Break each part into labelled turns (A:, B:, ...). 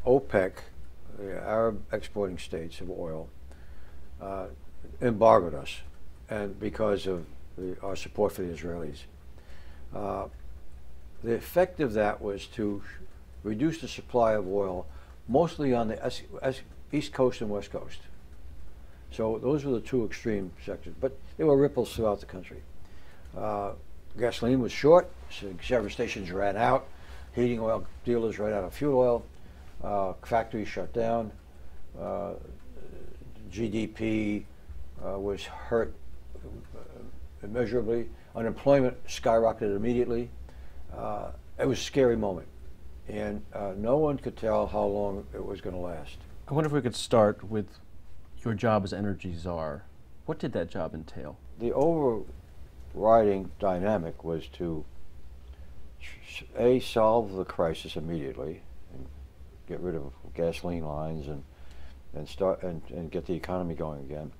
A: OPEC, the Arab exporting states of oil, embargoed us, and because of our support for the Israelis. The effect of that was to reduce the supply of oil, mostly on the East Coast and West Coast. So those were the two extreme sectors, but there were ripples throughout the country. Gasoline was short, so service stations ran out, heating oil dealers ran out of fuel oil, factories shut down, GDP was hurt immeasurably, unemployment skyrocketed immediately. It was a scary moment, and no one could tell how long it was going to last.
B: I wonder if we could start with your job as Energy Czar. What did that job entail?
A: The overriding dynamic was to A, solve the crisis immediately and get rid of gasoline lines and get the economy going again.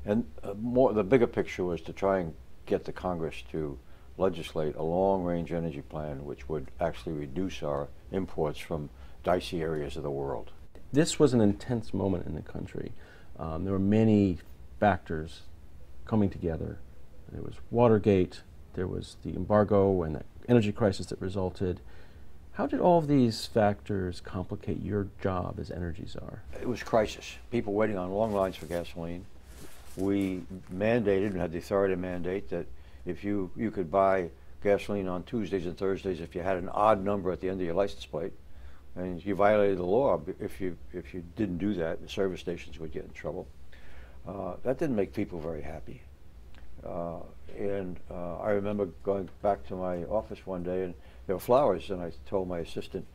A: And the bigger picture was to try and get the Congress to legislate a long-range energy plan which would actually reduce our imports from dicey areas of the world.
B: This was an intense moment in the country. There were many factors coming together. There was Watergate, there was the embargo and the energy crisis that resulted. How did all of these factors complicate your job as Energy Czar?
A: It was crisis. People waiting on long lines for gasoline. We mandated and had the authority to mandate that if you could buy gasoline on Tuesdays and Thursdays if you had an odd number at the end of your license plate, and you violated the law if you didn't do that. The service stations would get in trouble. That didn't make people very happy. I remember going back to my office one day, and there were flowers, and I told my assistant,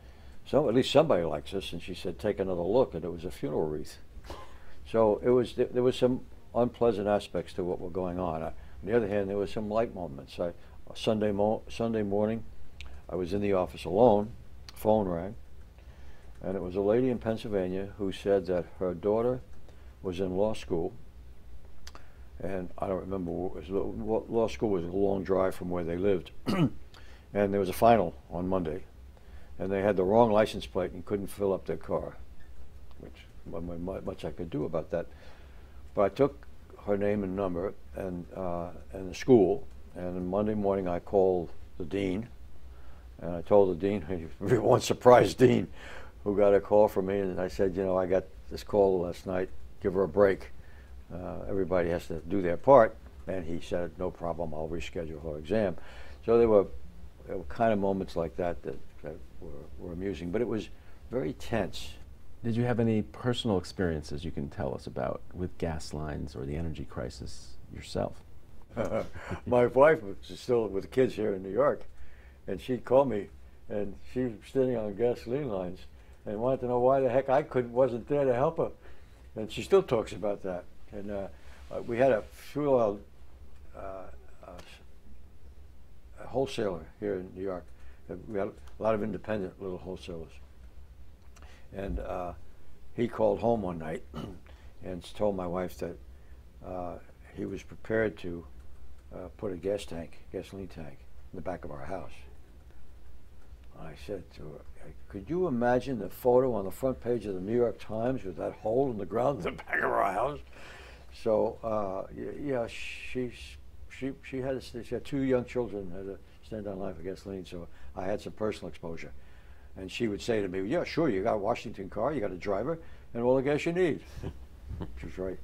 A: "So at least somebody likes this," and she said, "Take another look," and it was a funeral wreath. So there was some unpleasant aspects to what were going on. On the other hand, there were some light moments. Sunday morning, I was in the office alone. Phone rang, and it was a lady in Pennsylvania who said that her daughter was in law school, and I don't remember law school was a long drive from where they lived, and there was a final on Monday, and they had the wrong license plate and couldn't fill up their car, which wasn't much I could do about that. But I took her name and number and the school, and on Monday morning I called the dean, and I told the dean, one surprised dean, who got a call from me, and I said, "You know, I got this call last night, give her a break. Everybody has to do their part." And he said, "No problem, I'll reschedule her exam." So there were kind of moments like that were amusing, but it was very tense.
B: Did you have any personal experiences you can tell us about with gas lines or the energy crisis yourself?
A: My wife was still with the kids here in New York, and she called me, and she was sitting on gasoline lines and wanted to know why the heck I wasn't there to help her. And she still talks about that. And we had a fuel oil a wholesaler here in New York. We had a lot of independent little wholesalers. And he called home one night and told my wife that he was prepared to put a gasoline tank, in the back of our house. I said to her, "Could you imagine the photo on the front page of the New York Times with that hole in the ground in the back of our house?" So yeah, she had two young children, had to stand on line for gasoline, so I had some personal exposure. And she would say to me, "Yeah, sure, you got a Washington car, you got a driver, and all the gas you need." She was right.